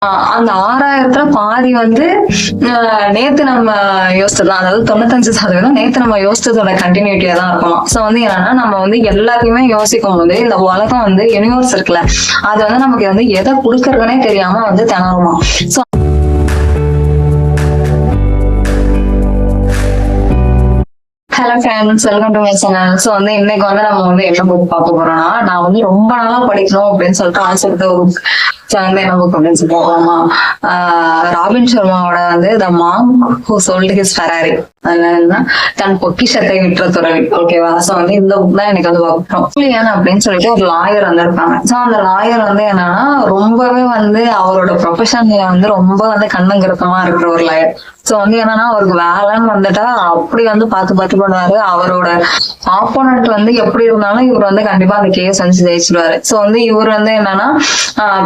அந்த 6000த்துல பாதி வந்து நேத்து நம்ம யோசிச்சதுதான். அதாவது 95% நேத்து நம்ம யோசிச்சதோட கண்டினியூட்டியா தான் இருக்குமா. சோ வந்து என்னன்னா நம்ம வந்து எல்லாத்தையுமே யோசிக்கும் போது இந்த உலகம் வந்து யூனிவர்ஸ் இருக்குல்ல, அது வந்து நமக்கு வந்து எதை கொடுக்கறதுனே தெரியாம வந்து திணறுமா. So hello friends, welcome to my channel. So வந்து இன்னைக்கு வந்து நம்ம வந்து என்ன புக் பார்க்க போறோம்னா, நான் வந்து ரொம்ப நாளா படிக்கணும் அப்படின்னு சொல்லிட்டு ஆசைப்பட்ட ஒரு புக். ஸோ வந்து என்ன புக் அப்படின்னு சொல்லி போகலாமா? ராபின் சர்மாவோட வந்து த Monk who sold his Ferrari, அதுல தன் பொக்கிஷத்தை விற்ற துறவி. ஓகேவா? ஸோ வந்து இந்த புக் தான் எனக்கு வந்து பார்க்கணும். ஜூலியன் அப்படின்னு சொல்லிட்டு ஒரு லாயர் வந்து இருப்பாங்க. ஸோ அந்த லாயர் வந்து என்னன்னா ரொம்பவே வந்து அவரோட ப்ரொஃபஷன்ல வந்து ரொம்ப வந்து கண்ணங்கிருத்தமா இருக்கிற ஒரு லாயர். சோ வந்து என்னன்னா அவருக்கு வேலைன்னு வந்துட்டா அப்படி வந்து பார்த்து பண்ணுவாரு. அவரோட ஆப்போனன்ட் வந்து எப்படி இருந்தாலும் இவர் வந்து கண்டிப்பா அந்த கேஸ் வந்து ஜெயிச்சிருவாரு. சோ வந்து இவர் வந்து என்னன்னா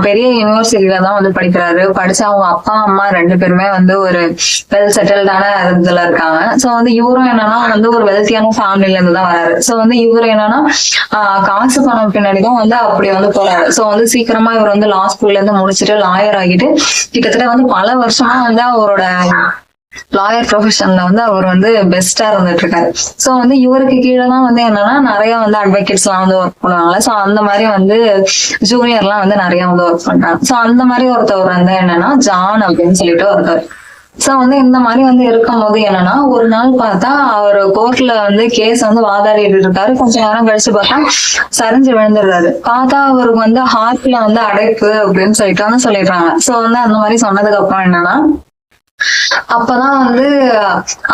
பெரிய யூனிவர்சிட்டியில தான் வந்து படிக்கிறாரு. படிச்சு அவங்க அப்பா அம்மா 2 பேருமே வந்து ஒரு வெல் செட்டில்டான இதுல இருக்காங்க. சோ வந்து இவரும் என்னன்னா வந்து ஒரு வெல்த்தியான ஃபேமிலில இருந்து தான் வராரு. சோ வந்து இவர் என்னன்னா காசு பணம் பின்னாடிதான் வந்து அப்படி வந்து போறாரு. சோ வந்து சீக்கிரமா இவர் வந்து லா ஸ்கூல்ல இருந்து முடிச்சுட்டு லாயர் ஆகிட்டு கிட்டத்தட்ட வந்து பல வருஷமா வந்து அவரோட லாயர் ப்ரொஃபஷன்ல வந்து அவர் வந்து பெஸ்டா இருந்துட்டு இருக்காரு. சோ வந்து இவருக்கு கீழே தான் வந்து என்னன்னா நிறைய வந்து அட்வொகேட்ஸ் எல்லாம் வந்து ஒர்க் பண்ணுவாங்க. சோ அந்த மாதிரி வந்து ஜூனியர் எல்லாம் வந்து நிறைய வந்து ஒர்க் பண்றாங்க. சோ அந்த மாதிரி ஒருத்தவர் வந்து என்னன்னா ஜான் அப்படின்னு சொல்லிட்டு ஒருத்தர். சோ வந்து இந்த மாதிரி வந்து இருக்கும் போது என்னன்னா ஒரு நாள் பார்த்தா அவர் கோர்ட்ல வந்து கேஸ் வந்து வாதாடிட்டு இருக்காரு. கொஞ்ச நேரம் கழிச்சு பார்த்தா சரிஞ்சு விழுந்துடுறாரு. பார்த்தா அவருக்கு வந்து ஹார்ட்ல வந்து அடைப்பு அப்படின்னு சொல்லிட்டு வந்து சொல்லிடுறாங்க. சோ வந்து அந்த மாதிரி சொன்னதுக்கு அப்புறம் என்னன்னா அப்பதான் வந்து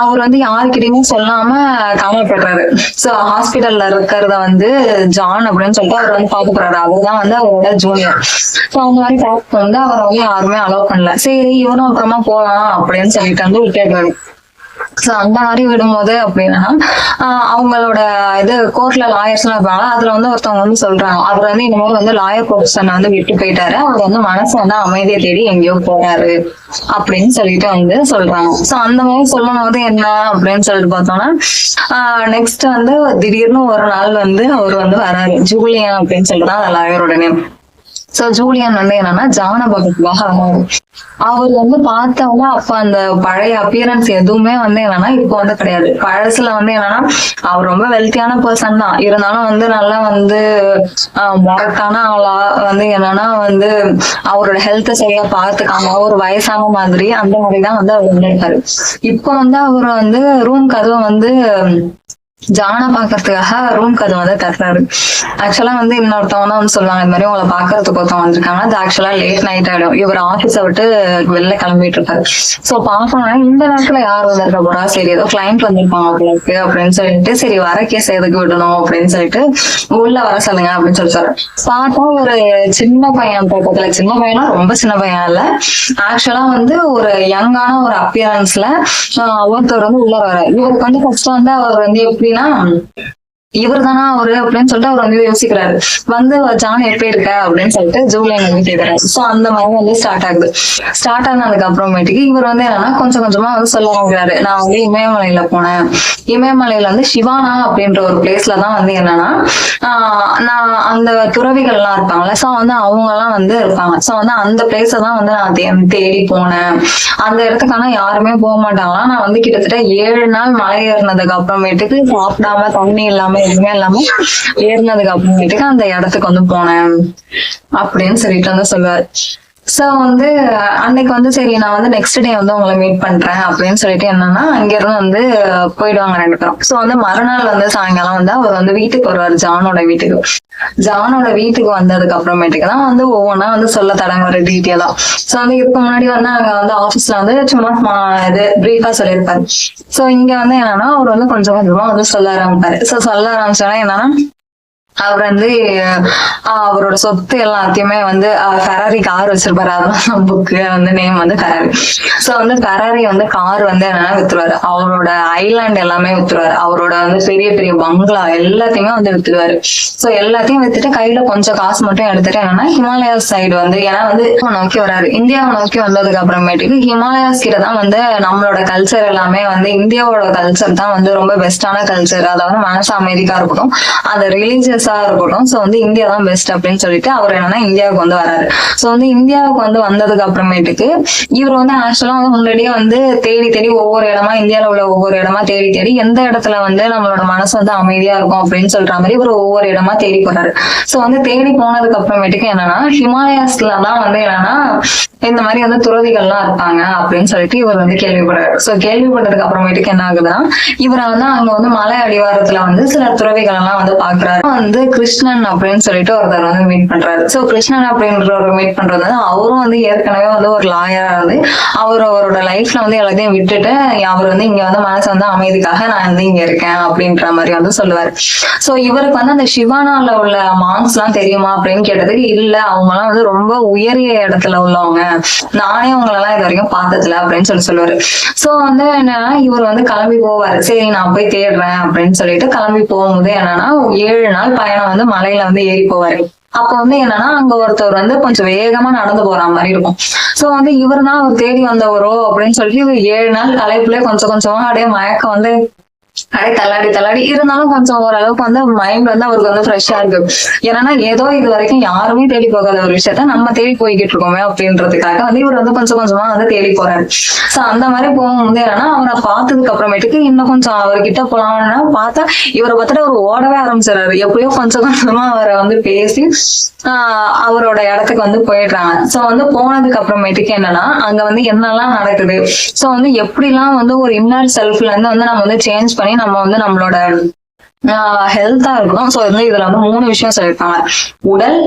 அவர் வந்து யாருக்கிட்டையுமே சொல்லாம காணப்படுறாரு. சோ ஹாஸ்பிட்டல்ல இருக்கிறத வந்து ஜான் அப்படின்னு சொல்லிட்டு அவர் வந்து பாக்க போறாரு. அவர்தான் வந்து அவரோட ஜூனியர். சோ அந்த மாதிரி பார்த்து வந்து அவரை வந்து யாருமே அலோவ் பண்ணல. சரி இவரும் அப்புறமா போலாம் அப்படின்னு சொல்லிட்டு வந்து விட்டுறாரு. சோ அந்த மாதிரி விடும்போது அப்படின்னா அவங்களோட இது கோர்ட்ல லாயர்ஸ் எல்லாம் இருப்பாங்க. அதுல வந்து ஒருத்தவங்க வந்து சொல்றாங்க அவர் வந்து இந்த மாதிரி வந்து லாயர் ப்ரொஃபஷனை வந்து விட்டு போயிட்டாரு. அவர் வந்து மனசு வந்து அமைதியை தேடி எங்கேயோ போறாரு அப்படின்னு சொல்லிட்டு வந்து சொல்றாங்க. சோ அந்த மாதிரி சொல்லும் போது என்ன அப்படின்னு சொல்லிட்டு பார்த்தோம்னா நெக்ஸ்ட் வந்து திடீர்னு ஒரு நாள் வந்து அவர் வந்து வராரு. ஜூலியன் அப்படின்னு சொல்லிட்டு அந்த லாயரோட நேம். சோ ஜூலியன் வந்து என்னன்னா ஜான பகத்துக்காக அவர் வந்து பார்த்தவங்க அப்ப அந்த பழைய அப்பியரன்ஸ் எதுவுமே வந்து என்னன்னா இப்போ வந்து கிடையாது. பழசுல வந்து என்னன்னா அவர் ரொம்ப வெல்த்தியான பர்சன் தான், இருந்தாலும் வந்து நல்லா வந்து மொரட்டான ஆளா வந்து என்னன்னா வந்து அவரோட ஹெல்த்தை சரியா பார்த்துக்காம ஒரு வயசான மாதிரி அந்த மாதிரிதான் வந்து அவர் இருந்திருக்காரு. இப்போ வந்து அவர் வந்து ரூம் கதவை வந்து ஜான பாக்குறதுக்காக ரூம் கதை வந்து தட்டுறாரு. ஆக்சுவலா வந்து இன்னொருத்தவங்க வந்து சொல்லுவாங்க இந்த மாதிரி உங்களை பாக்குறதுக்கு ஒருத்தவங்க வந்திருக்காங்க. அது ஆக்சுவலா லேட் நைட் ஆயிடும். இவர் ஆபீஸை விட்டு வெளில கிளம்பிட்டு இருக்காரு. சோ பாக்கணும்னா இந்த நேரத்துல யார் வந்திருக்க போறா, சரி ஏதோ கிளைண்ட் வந்திருப்பாங்க அவங்களுக்கு அப்படின்னு சொல்லிட்டு சரி வர கேஸ் எதுக்கு விடணும் அப்படின்னு சொல்லிட்டு உள்ள வர சொல்லுங்க அப்படின்னு சொல்லிட்டாரு. பார்த்தா ஒரு சின்ன பையன் பக்கத்துல, சின்ன பையனா ரொம்ப சின்ன பையன் இல்ல, ஆக்சுவலா வந்து ஒரு யங்கான ஒரு அப்பியரன்ஸ்ல ஒருத்தர் வந்து உள்ள வர. இவருக்கு வந்து ஃபர்ஸ்ட் வந்து அவர் வந்து எப்படி இவர் தானா அவரு அப்படின்னு சொல்லிட்டு அவர் வந்து யோசிக்கிறாரு. வந்து ஜான் எப்படி இருக்க அப்படின்னு சொல்லிட்டு ஜூலியன் வந்து கேட்கிறாரு. சோ அந்த மாதிரி வந்து ஸ்டார்ட் ஆகுது. ஸ்டார்ட் ஆனதுக்கு அப்புறமேட்டுக்கு இவர் வந்து என்னன்னா கொஞ்சம் கொஞ்சமா வந்து சொல்ல ஆரம்பிக்கிறாரு. நான் வந்து இமயமலையில போனேன். இமயமலையில வந்து சிவானா அப்படின்ற ஒரு பிளேஸ்ல தான் வந்து என்னன்னா நான் அந்த துறவிகள் எல்லாம் இருப்பாங்கல்ல, சோ வந்து அவங்க எல்லாம் வந்து இருப்பாங்க. சோ வந்து அந்த பிளேஸ தான் வந்து நான் தேடி போனேன். அந்த இடத்துக்கான யாருமே போக மாட்டாங்களாம். நான் வந்து கிட்டத்தட்ட 7 நாள் மலை ஏறினதுக்கு அப்புறமேட்டுக்கு சாப்பிடாம தண்ணி இல்லாம எதுவுமே இல்லாம ஏறினதுக்கு அப்புறமேட்டுக்கு அந்த இடத்துக்கு வந்து போனேன் அப்படின்னு சொல்லிட்டு வந்து சொல்லுவாரு. சோ வந்து அன்னைக்கு வந்து சரி நான் வந்து நெக்ஸ்ட் டே வந்து உங்களை மீட் பண்றேன் அப்படின்னு சொல்லிட்டு என்னன்னா அங்க இருந்து வந்து போயிடுவாங்க 2 பேரும். சோ வந்து மறுநாள் வந்து சாயங்காலம் வந்து அவர் வந்து வீட்டுக்கு வருவாரு, ஜானோட வீட்டுக்கு. ஜானோட வீட்டுக்கு வந்ததுக்கு அப்புறமேட்டுக்கு தான் வந்து ஒவ்வொன்னா வந்து சொல்ல தொடங்குற டீட்டெயிலா. சோ வந்து இதுக்கு முன்னாடி வந்து அங்க வந்து ஆபீஸ்ல வந்து சும்மா இது பிரீஃபா சொல்லியிருப்பாரு. சோ இங்க வந்து என்னன்னா அவர் வந்து கொஞ்சம் கொஞ்சமா வந்து சொல்ல ஆரம்பிப்பாரு. சோ சொல்ல ஆரம்பிச்சோன்னா என்னன்னா அவர் வந்து அவரோட சொத்து எல்லாத்தையுமே வந்து ஃபெராரி கார் வச்சிருப்பாரு. அதான் புக்கு வந்து நேம் வந்து ஃபெராரி. சோ வந்து ஃபெராரி வந்து கார் வந்து என்னன்னா வித்துருவாரு. அவரோட ஐலாண்ட் எல்லாமே வித்துருவாரு. அவரோட வந்து பெரிய பெரிய பங்களா எல்லாத்தையுமே வந்து வித்துருவாரு. சோ எல்லாத்தையும் வித்துட்டு கையில கொஞ்சம் காசு மட்டும் எடுத்துட்டு என்னன்னா ஹிமாலயாஸ் சைடு வந்து ஏன்னா வந்து நோக்கி வராரு. இந்தியாவை நோக்கி வந்ததுக்கு அப்புறமேட்டுக்கு ஹிமாலயாஸ் கிட்ட தான் வந்து நம்மளோட கல்ச்சர் எல்லாமே வந்து இந்தியாவோட கல்ச்சர் தான் வந்து ரொம்ப பெஸ்டான கல்ச்சர். அதாவது மனசு அமைதிக்கா இருக்கட்டும், அந்த ரிலீஜியஸ் கண்ட்ரிஸா இருக்கட்டும், சோ வந்து இந்தியா தான் பெஸ்ட் அப்படின்னு சொல்லிட்டு அவர் என்னன்னா இந்தியாவுக்கு வந்து வராரு. சோ வந்து இந்தியாவுக்கு வந்து வந்ததுக்கு அப்புறமேட்டுக்கு இவர் வந்து ஆக்சுவலா வந்து முன்னாடியே வந்து தேடி தேடி ஒவ்வொரு இடமா, இந்தியாவில உள்ள ஒவ்வொரு இடமா தேடி தேடி எந்த இடத்துல வந்து நம்மளோட மனசு வந்து அமைதியா இருக்கும் அப்படின்னு சொல்ற மாதிரி இவர் ஒவ்வொரு இடமா தேடி போறாரு. சோ வந்து தேடி போனதுக்கு அப்புறமேட்டுக்கு என்னன்னா ஹிமாலயாஸ்ல தான் வந்து என்னன்னா இந்த மாதிரி வந்து துறவிகள்லாம் இருப்பாங்க அப்படின்னு சொல்லிட்டு இவர் வந்து கேள்விப்படுறாரு. சோ கேள்விப்பட்டதுக்கு அப்புறமேட்டுக்கு என்ன ஆகுதுன்னா இவரை வந்து அங்க வந்து மலை அடிவாரத்துல வந்து சில துறவிகள் எல்லாம் வந்து பாக்குறாரு. வந்து கிருஷ்ணன் அப்படின்னு சொல்லிட்டு ஒருத்தர் வந்து மீட் பண்றாரு. சோ கிருஷ்ணன் அப்படின்ற ஒரு மீட் பண்றது வந்து அவரும் வந்து ஏற்கனவே வந்து ஒரு லாயரா வந்து அவரோட லைஃப்ல வந்து எல்லாத்தையும் விட்டுட்டு அவர் வந்து இங்க வந்து மனசு வந்து அமைதிக்காக நான் வந்து இங்க இருக்கேன் அப்படின்ற மாதிரி வந்து சொல்லுவாரு. சோ இவருக்கு வந்து அந்த சிவானால உள்ள மாங்ஸ் எல்லாம் தெரியுமா அப்படின்னு கேட்டதுக்கு இல்ல, அவங்க எல்லாம் வந்து ரொம்ப உயரிய இடத்துல உள்ளவங்க, நானே அவங்களெல்லாம் இது வரைக்கும் பார்த்ததில்ல அப்படின்னு சொல்லுவாரு. சோ வந்து என்னன்னா இவர் வந்து கிளம்பி போவாரு. சரி நான் போய் தேடுறேன் அப்படின்னு சொல்லிட்டு கிளம்பி போகும்போது என்னன்னா 7 நாள் பயணம் வந்து மலையில வந்து ஏறி போவாரு. அப்ப வந்து என்னன்னா அங்க ஒருத்தர் வந்து கொஞ்சம் வேகமா நடந்து போற மாதிரி இருக்கும். சோ வந்து இவர் தான் அவர் தேடி வந்தவரோ அப்படின்னு சொல்லிட்டு இவர் 7 நாள் களைப்புல கொஞ்சம் கொஞ்சமா அப்படியே மயக்கம் வந்து அப்படியே தள்ளாடி தள்ளாடி இருந்தாலும் கொஞ்சம் ஓரளவுக்கு வந்து மைண்ட் வந்து அவருக்கு வந்து ஃப்ரெஷ்ஷா இருக்கு. ஏன்னா ஏதோ இது வரைக்கும் யாருமே தேடி போகாத ஒரு விஷயத்த நம்ம தேடி போய்கிட்டு இருக்கோமே அப்படின்றதுக்காக வந்து இவர் வந்து கொஞ்சம் கொஞ்சமா வந்து தேடி போறாரு. சோ அந்த மாதிரி போகும்போது என்னன்னா அவரை பார்த்ததுக்கு அப்புறமேட்டுக்கு இன்னும் கொஞ்சம் அவர்கிட்ட போலாம்னா பார்த்தா இவரை பார்த்துட்டு அவர் ஓடவே ஆரம்பிச்சிடறாரு. எப்படியோ கொஞ்சம் கொஞ்சமா அவரை வந்து பேசி அவரோட இடத்துக்கு வந்து போயிடுறாங்க. சோ வந்து போனதுக்கு அப்புறமேட்டுக்கு என்னன்னா அங்க வந்து என்னெல்லாம் நடக்குது, சோ வந்து எப்படிலாம் வந்து ஒரு இன்னர் செல்ஃப்ல இருந்து வந்து நம்ம வந்து சேஞ்ச் பண்ணி நம்ம வந்து நம்மளோட ஹெல்த்தா இருக்கணும். சோ வந்து இதுல வந்து 3 விஷயம் சொல்லியிருக்காங்க. உடல்,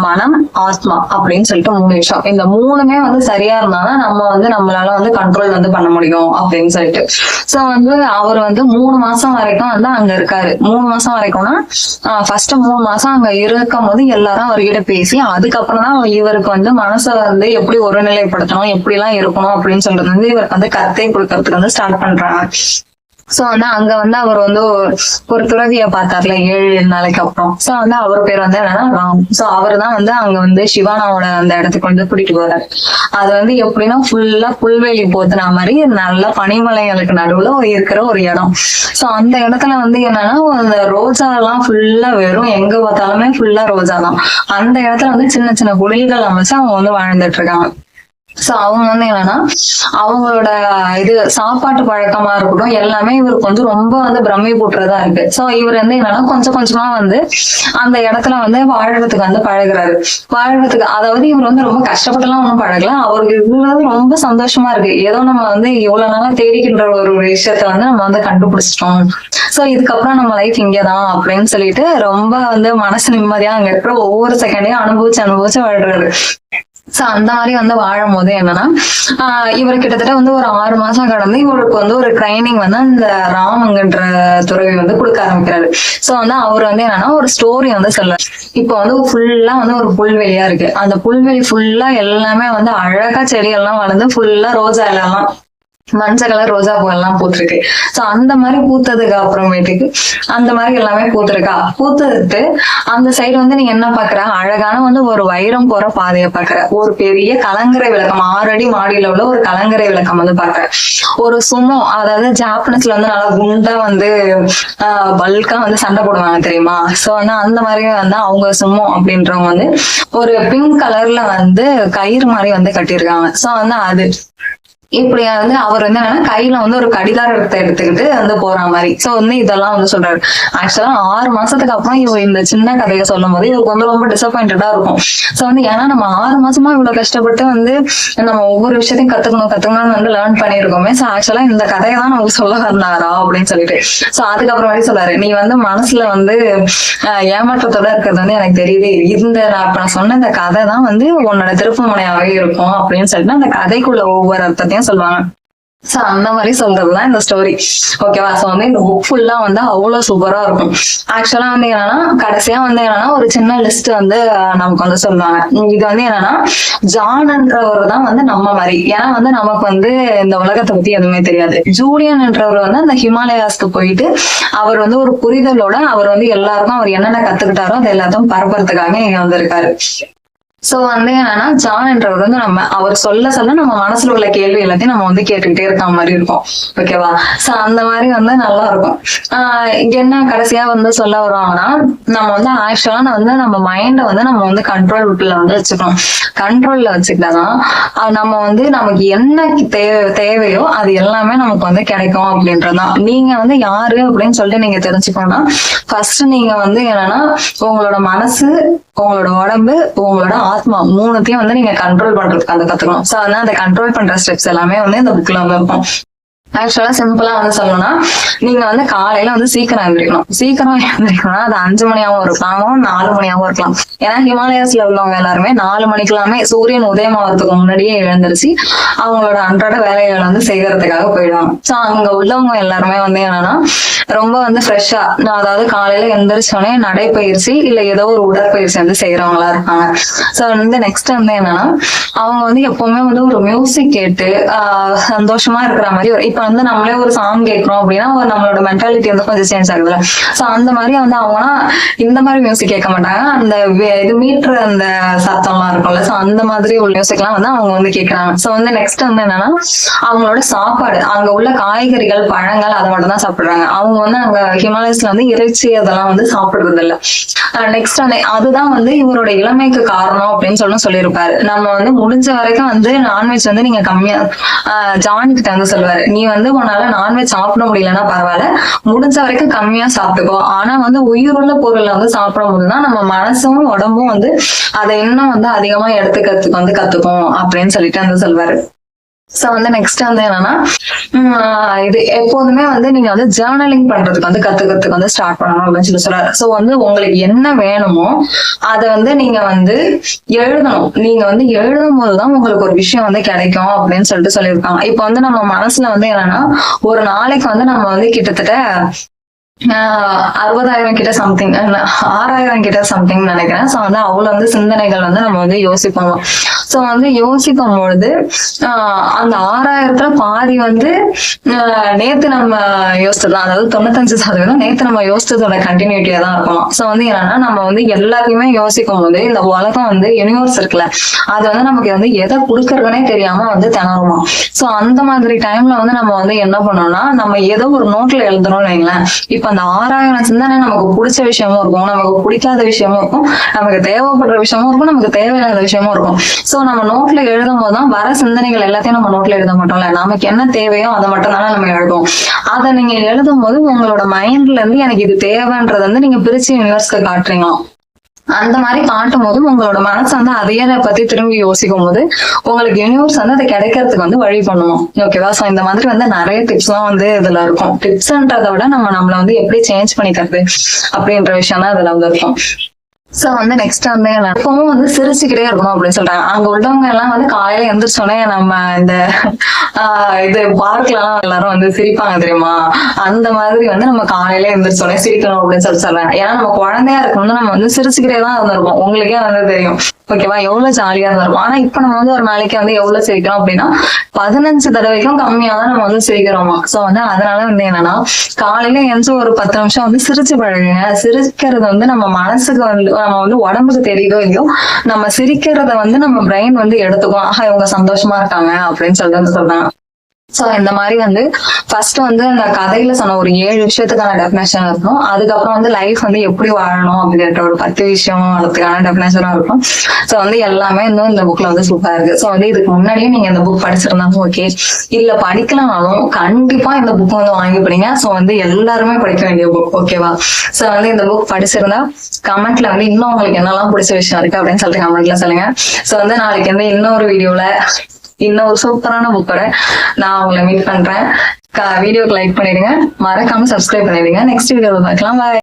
மனம், ஆத்மா அப்படின்னு சொல்லிட்டு 3 விஷயம். இந்த 3மே வந்து சரியா இருந்தாலும் நம்ம வந்து நம்மளால வந்து கண்ட்ரோல் வந்து பண்ண முடியும் அப்படின்னு சொல்லிட்டு. சோ வந்து அவர் வந்து 3 மாசம் வரைக்கும் வந்து அங்க இருக்காரு. 3 மாசம் வரைக்கும்னா ஃபர்ஸ்ட் 3 மாசம் அங்க இருக்கும் போது எல்லாரும் அவர்கிட்ட பேசி அதுக்கப்புறம் தான் இவருக்கு வந்து மனசை வந்து எப்படி ஒருநிலைப்படுத்தணும், எப்படி எல்லாம் இருக்கணும் அப்படின்னு சொல்றது வந்து இவருக்கு வந்து கத்தை கொடுக்கறதுக்கு வந்து ஸ்டார்ட் பண்றாங்க. சோ வந்து அங்க வந்து அவர் வந்து ஒரு துறவிய பார்த்தார்ல 7 நாளைக்கு அப்புறம். சோ வந்து அவர் பேர் வந்து என்னன்னா ராம். சோ அவர் தான் வந்து அங்க வந்து சிவானாவோட அந்த இடத்துக்கு வந்து கூட்டிட்டு போறாரு. அது வந்து எப்படின்னா ஃபுல்லா புல்வெளி போத்துன மாதிரி நல்ல பனிமலைகளுக்கு நடுவுல இருக்கிற ஒரு இடம். சோ அந்த இடத்துல வந்து என்னன்னா அந்த ரோஜா எல்லாம் ஃபுல்லா வெறும் எங்க பார்த்தாலுமே ஃபுல்லா ரோஜா தான். அந்த இடத்துல வந்து சின்ன சின்ன குடில்கள் அமைச்சு அவங்க வந்து வாழ்ந்துட்டு இருக்காங்க. சோ அவங்க வந்து என்னன்னா அவங்களோட இது சாப்பாட்டு பழக்கமா இருக்கட்டும் எல்லாமே இவருக்கு வந்து ரொம்ப வந்து பிரமை போட்டுறதா இருக்கு. சோ இவர் வந்து என்னன்னா கொஞ்சம் கொஞ்சமா வந்து அந்த இடத்துல வந்து வாழ்றதுக்கு வந்து பழகுறாரு. வாழ்றதுக்கு அதாவது இவர் வந்து ரொம்ப கஷ்டப்பட்டுலாம் ஒன்றும் பழகல. அவருக்கு இது ரொம்ப சந்தோஷமா இருக்கு. ஏதோ நம்ம வந்து இவ்வளவு நாளா தேடிக்கின்ற ஒரு விஷயத்த வந்து நம்ம வந்து கண்டுபிடிச்சிட்டோம். சோ இதுக்கப்புறம் நம்ம லைஃப் இங்கதான் அப்படின்னு சொல்லிட்டு ரொம்ப வந்து மனசு நிம்மதியா அங்க இருக்கிற ஒவ்வொரு செகண்டையும் அனுபவிச்சு வாழ்றாரு. சோ அந்த மாதிரி வந்து வாழும் போது என்னன்னா இவர் கிட்டத்தட்ட வந்து ஒரு 6 மாசம் கடந்து இவருக்கு வந்து ஒரு ட்ரைனிங் வந்து அந்த ராமங்கன்ற துறவி வந்து கொடுக்க ஆரம்பிக்கிறாரு. சோ வந்து அவர் வந்து என்னன்னா ஒரு ஸ்டோரி வந்து சொல்றாரு. இப்போ வந்து ஃபுல்லா வந்து ஒரு புல்வெளியா இருக்கு. அந்த புல்வெளி ஃபுல்லா எல்லாமே வந்து அழகா செடியெல்லாம் வளர்ந்து ஃபுல்லா ரோஜா எல்லாம் மஞ்சள் கலர் ரோஜா பூ எல்லாம் பூத்திருக்கு. சோ அந்த மாதிரி பூத்ததுக்கு அப்புறமேட்டுக்கு அந்த மாதிரி எல்லாமே பூத்திருக்கா. பூத்துட்டு அந்த சைடு வந்து நீ என்ன பாக்குற, அழகான வந்து ஒரு வைரம் போற பாதைய பாக்குற, ஒரு பெரிய கலங்கரை விளக்கம் 6 அடி மாடியில உள்ள ஒரு கலங்கரை விளக்கம் வந்து பாக்குற, ஒரு சுமோ அதாவது ஜாப்பனீஸ்ல வந்து நல்லா குண்டா வந்து பல்கா வந்து சண்டை போடுவாங்க தெரியுமா. சோ வந்து அந்த மாதிரி வந்து அவங்க சுமோ அப்படின்றவங்க வந்து ஒரு பிங்க் கலர்ல வந்து கயிறு மாதிரி வந்து கட்டியிருக்காங்க. சோ வந்து அது இப்படி வந்து அவர் வந்து என்னன்னா கையில வந்து ஒரு கடிகாரத்தை எடுத்துக்கிட்டு வந்து போற மாதிரி. சோ வந்து இதெல்லாம் வந்து சொல்றாரு. ஆக்சுவலா 6 மாசத்துக்கு அப்புறம் இவர் இந்த சின்ன கதையை சொல்லும் போது இவருக்கு வந்து ரொம்ப டிசப்பாயிண்டடா இருக்கும். சோ வந்து ஏன்னா நம்ம 6 மாசமா இவ்வளவு கஷ்டப்பட்டு வந்து நம்ம ஒவ்வொரு விஷயத்தையும் கத்துக்கணும்னு வந்து லேர்ன் பண்ணிருக்கோமே. சோ ஆக்சுவலா இந்த கதையை தான் நமக்கு சொல்ல வந்தாரா அப்படின்னு சொல்லிட்டு. சோ அதுக்கப்புறமேட்டு சொல்றாரு, நீ வந்து மனசுல வந்து ஏமாற்றத்தோட இருக்கிறது வந்து எனக்கு தெரியுது. நான் சொன்ன இந்த கதை தான் வந்து உன்னோட திருப்பு முனையாவே இருக்கும் அப்படின்னு சொல்லிட்டு அந்த கதைக்குள்ள ஒவ்வொரு அர்த்தத்தையும் சொல்லுவாங்க. சோ அந்த மாதிரி சொல்றதுதான் இந்த ஸ்டோரி. ஓகேவா. சோ வந்து இந்த புக் ஃபுல்லா வந்து அவ்வளவு சூப்பரா இருக்கும். ஆக்சுவலா வந்து என்னன்னா கடைசியா வந்து என்னன்னா ஒரு சின்ன லிஸ்ட் வந்து நமக்கு வந்து சொல்லுவாங்க. இது வந்து என்னன்னா ஜான்ன்றவர் தான் வந்து நம்ம மாதிரி. ஏன்னா வந்து நமக்கு வந்து இந்த உலகத்தை பத்தி எதுவுமே தெரியாது. ஜூலியன்ன்றவர் வந்து அந்த ஹிமாலயாஸ்க்கு போயிட்டு அவர் வந்து ஒரு புரிதலோட அவர் வந்து எல்லாருக்கும் அவர் என்னென்ன கத்துக்கிட்டாரோ அது எல்லாத்தையும் பரப்புறதுக்காக இங்க வந்திருக்காரு. சோ வந்து என்னன்னா ஜான் என்றவர் வந்து அவர் சொல்ல சொல்ல நம்ம மனசுல உள்ள கேள்வி எல்லாத்தையும் நம்ம வந்து கேட்டுக்கிட்டே இருக்க மாதிரி இருக்கும். ஓகேவா? சோ அந்த மாதிரி வந்து நல்லா இருக்கும். இங்க என்ன கடைசியா வந்து சொல்ல வருவாங்கன்னா, நம்ம வந்து ஆக்சுவலா வந்து நம்ம மைண்டை வந்து நம்ம வந்து கண்ட்ரோல் வந்து வச்சுக்கணும். கண்ட்ரோல்ல வச்சுக்கிட்டாதான் நம்ம வந்து நமக்கு என்ன தேவையோ அது எல்லாமே நமக்கு வந்து கிடைக்கும் அப்படின்றதுதான். நீங்க வந்து யாரு அப்படின்னு சொல்லிட்டு நீங்க தெரிஞ்சுக்கணும்னா, ஃபர்ஸ்ட் நீங்க வந்து என்னன்னா உங்களோட மனசு, உங்களோட உடம்பு, உங்களோட ஆத்மா மூணுத்தையும் வந்து நீங்க கண்ட்ரோல் பண்றதுக்கு வந்து கத்துக்கணும். சோ அதனால அந்த கண்ட்ரோல் பண்ற ஸ்டெப்ஸ் எல்லாமே வந்து இந்த புக்ல வந்து இருக்கும். ஆக்சுவலா சிம்பிளா வந்து சொல்லணும்னா, நீங்க வந்து காலையில வந்து சீக்கிரம் எழுந்திரிக்கணும். சீக்கிரம் எழுந்திரிக்கணும்னா அது 5 மணியாவும் இருக்கலாம், 4 மணியாவும் இருக்கலாம். ஏன்னா ஹிமாலயாஸ்ல உள்ளவங்க எல்லாருமே 4 மணிக்கெல்லாமே சூரியன் உதயம் ஆகிறதுக்கு முன்னாடியே எழுந்திருச்சு அவங்களோட அன்றாட வேலைகளை வந்து செய்யறதுக்காக போயிடுவாங்க. சோ அங்க உள்ளவங்க எல்லாருமே வந்து என்னன்னா ரொம்ப வந்து ஃப்ரெஷ்ஷா, அதாவது காலையில எந்திரிச்சோடனே நடைப்பயிற்சி இல்ல ஏதோ ஒரு உடற்பயிற்சி வந்து செய்யறவங்களா இருப்பாங்க. சோ வந்து நெக்ஸ்ட் வந்து என்னன்னா அவங்க வந்து எப்பவுமே வந்து ஒரு மியூசிக் கேட்டு சந்தோஷமா இருக்கிற மாதிரி இப்ப வந்து நம்மளே ஒரு சாங் கேட்கிறோம் அப்படின்னா நம்மளோட மென்டாலிட்டி வந்து கொஞ்சம் சேஞ்ச் ஆகுதுல. சோ அந்த மாதிரி வந்து அவங்கன்னா இந்த மாதிரி மியூசிக் கேட்க மாட்டாங்க. அந்த இது மீட்டர் அந்த சத்தம்லாம் இருக்கும்ல, சோ அந்த மாதிரி உள்ள மியூசிக் எல்லாம் வந்து அவங்க வந்து கேட்கறாங்க. சோ வந்து நெக்ஸ்ட் வந்து என்னன்னா அவங்களோட சாப்பாடு, அங்க உள்ள காய்கறிகள் பழங்கள் அதை மட்டும் தான் சாப்பிடுறாங்க. அவங்க வந்து அங்க ஹிமாலயஸ்ல வந்து இறைச்சி அதெல்லாம் வந்து சாப்பிடுறது இல்ல. நெக்ஸ்ட் வந்து அதுதான் வந்து இவரோட இளமைக்கு காரணம் அப்படின்னு சொல்லியிருப்பாரு. நம்ம வந்து முடிஞ்ச வரைக்கும் வந்து நான்வெஜ் வந்து நீங்க கம்மியா, ஜான் கிட்ட வந்து சொல்லுவாரு, நீ வந்து உன்னால நான்வெஜ் சாப்பிட முடியலன்னா பரவாயில்ல, முடிஞ்ச வரைக்கும் கம்மியா சாப்பிட்டுக்கோ, ஆனா வந்து உயிருள்ள பொருளை வந்து சாப்பிடும் போதுதான் நம்ம மனசும் உடம்பும் வந்து அதை இன்னும் வந்து அதிகமா எடுத்துக்கிறதுக்கு வந்து கத்துக்கும் அப்படின்னு சொல்லிட்டு வந்து சொல்வாரு. சோ வந்து நெக்ஸ்ட் வந்து என்னன்னா இது எப்போதுமே வந்து நீங்க வந்து ஜேர்னலிங் பண்றதுக்கு வந்து கத்துக்கிறதுக்கு வந்து ஸ்டார்ட் பண்ணணும் அப்படின்னு சொல்றாரு. சோ வந்து உங்களுக்கு என்ன வேணுமோ அதை வந்து நீங்க வந்து எழுதணும். நீங்க வந்து எழுதும் போதுதான் உங்களுக்கு ஒரு விஷயம் வந்து கிடைக்கும் அப்படின்னு சொல்லியிருக்காங்க. இப்ப வந்து நம்ம மனசுல வந்து என்னன்னா ஒரு நாளைக்கு வந்து நம்ம வந்து கிட்டத்தட்ட 60,000 கிட்ட சம்திங், 6,000 கிட்ட சம்திங் நினைக்கிறேன். சோ வந்து அவ்வளவு வந்து சிந்தனைகள் வந்து நம்ம வந்து யோசிப்போம். சோ வந்து யோசிக்கும் பொழுது அந்த 6,000த்துல பாதி வந்து நேத்து நம்ம யோசிச்சதுதான், அதாவது 95% நேத்து நம்ம யோசிச்சதோட கண்டினியூட்டியா தான் இருக்கணும். சோ வந்து என்னன்னா நம்ம வந்து எல்லாத்தையுமே யோசிக்கும் போது இந்த உலகம் வந்து யூனிவர்ஸ் இருக்குல்ல, அது வந்து நமக்கு வந்து எதை கொடுக்கறதுனே தெரியாம வந்து திணறுமா. சோ அந்த மாதிரி டைம்ல வந்து நம்ம வந்து என்ன பண்ணோம்னா, நம்ம ஏதோ ஒரு நோட்ல எழுதணும்னு வைங்களேன். இப்ப அந்த 6,000 சிந்தனை நமக்கு பிடிச்ச விஷயமும் இருக்கும், நமக்கு பிடிக்காத விஷயமும் இருக்கும், நமக்கு தேவைப்படுற விஷயமும் இருக்கும், நமக்கு தேவையில்லாத விஷயமும் இருக்கும். சோ நம்ம நோட்ல எழுதும் போதுதான் வர சிந்தனைகள் எல்லாத்தையும் நம்ம நோட்ல எழுத மாட்டோம்ல, நமக்கு என்ன தேவையோ அதை மட்டும் தானே நம்ம எழுதுவோம். அதை நீங்க எழுதும் போது உங்களோட மைண்ட்ல இருந்து எனக்கு இது தேவைன்றதை வந்து நீங்க பிரிச்சு யூனிவர்ஸ்க்கு காட்டுறீங்களா. அந்த மாதிரி காட்டும் போது உங்களோட மனசு வந்து அதையே பத்தி திரும்பி யோசிக்கும் போது உங்களுக்கு யூனிவர்ஸ் வந்து அதை கிடைக்கிறதுக்கு வந்து வழி பண்ணுவோம். ஓகேவா? சோ இந்த மாதிரி வந்து நிறைய டிப்ஸ் எல்லாம் வந்து இதுல இருக்கும். டிப்ஸ்ன்றதை விட நம்மள வந்து எப்படி சேஞ்ச் பண்ணிக்கிறது அப்படின்ற விஷயம் தான் இதுல வந்து இருக்கும். சோ வந்து நெக்ஸ்ட் வந்து எப்பவும் வந்து சிரிச்சுக்கிட்டே இருக்கணும் அப்படின்னு சொல்றாங்க. அங்க உள்ளவங்க எல்லாம் வந்து காலையில எந்திரிச்சோடனே நம்ம இந்த இது பார்க்ல எல்லாம் எல்லாரும் வந்து சிரிப்பாங்க தெரியுமா, அந்த மாதிரி வந்து நம்ம காலையில எந்திரிச்சோடனே சிரிக்கணும் அப்படின்னு சொல்றாங்க. ஏன்னா நம்ம குழந்தையா இருக்கணும்னு நம்ம வந்து சிரிச்சுக்கிட்டே தான் இருந்திருப்போம். உங்களுக்கே வந்து தெரியும். ஓகேவா? எவ்வளவு ஜாலியா இருந்திருக்கும். ஆனா இப்ப நம்ம வந்து ஒரு நாளைக்கு வந்து எவ்வளவு சிரிக்கிறோம் அப்படின்னா 15 தடவைக்கும் கம்மியா தான் நம்ம வந்து சிரிக்கிறோமா. சோ வந்து அதனால வந்து என்னன்னா காலையில எழுந்து ஒரு 10 நிமிஷம் வந்து சிரிச்சு பழகுங்க. சிரிக்கிறது வந்து நம்ம மனசுக்கு வந்து நம்ம வந்து உடம்புக்கு தெரியுதோ இல்லையோ, நம்ம சிரிக்கிறத வந்து நம்ம பிரெயின் வந்து எடுத்துக்கும். ஆஹா இவங்க சந்தோஷமா இருக்காங்க அப்படின்னு சொல்றாங்க. சோ இந்த மாதிரி வந்து ஃபர்ஸ்ட் வந்து அந்த கதையில சொன்ன ஒரு 7 விஷயத்துக்கான டெபினேஷன் இருக்கும். அதுக்கப்புறம் வந்து லைஃப் வந்து எப்படி வாழணும் அப்படின்ற ஒரு 10 விஷயம் அதுக்கான டெபினேஷனும் இருக்கும். சோ வந்து எல்லாமே இன்னும் இந்த புக்ல வந்து சூப்பரா இருக்கு. சோ வந்து இதுக்கு முன்னாடியே நீங்க இந்த புக் படிச்சிருந்தாங்க ஓகே, இல்ல படிக்கலனாலும் கண்டிப்பா இந்த புக் வந்து வாங்கி படிங்க. சோ வந்து எல்லாருமே படிக்க வேண்டிய புக். ஓகேவா? சோ வந்து இந்த புக் படிச்சிருந்தா கமெண்ட்ல வந்து இன்னும் உங்களுக்கு என்னெல்லாம் பிடிச்ச விஷயம் இருக்கு அப்படின்னு சொல்லிட்டு கமெண்ட்ல சொல்லுங்க. சோ வந்து நாளைக்கு வந்து இன்னொரு வீடியோல இன்னொரு சூப்பரான புக்கோட நான் உங்களை மீட் பண்றேன். வீடியோக்கு லைக் பண்ணிடுங்க, மறக்காம சப்ஸ்கிரைப் பண்ணிடுங்க. நெக்ஸ்ட் வீடியோல பார்க்கலாம். பாய்.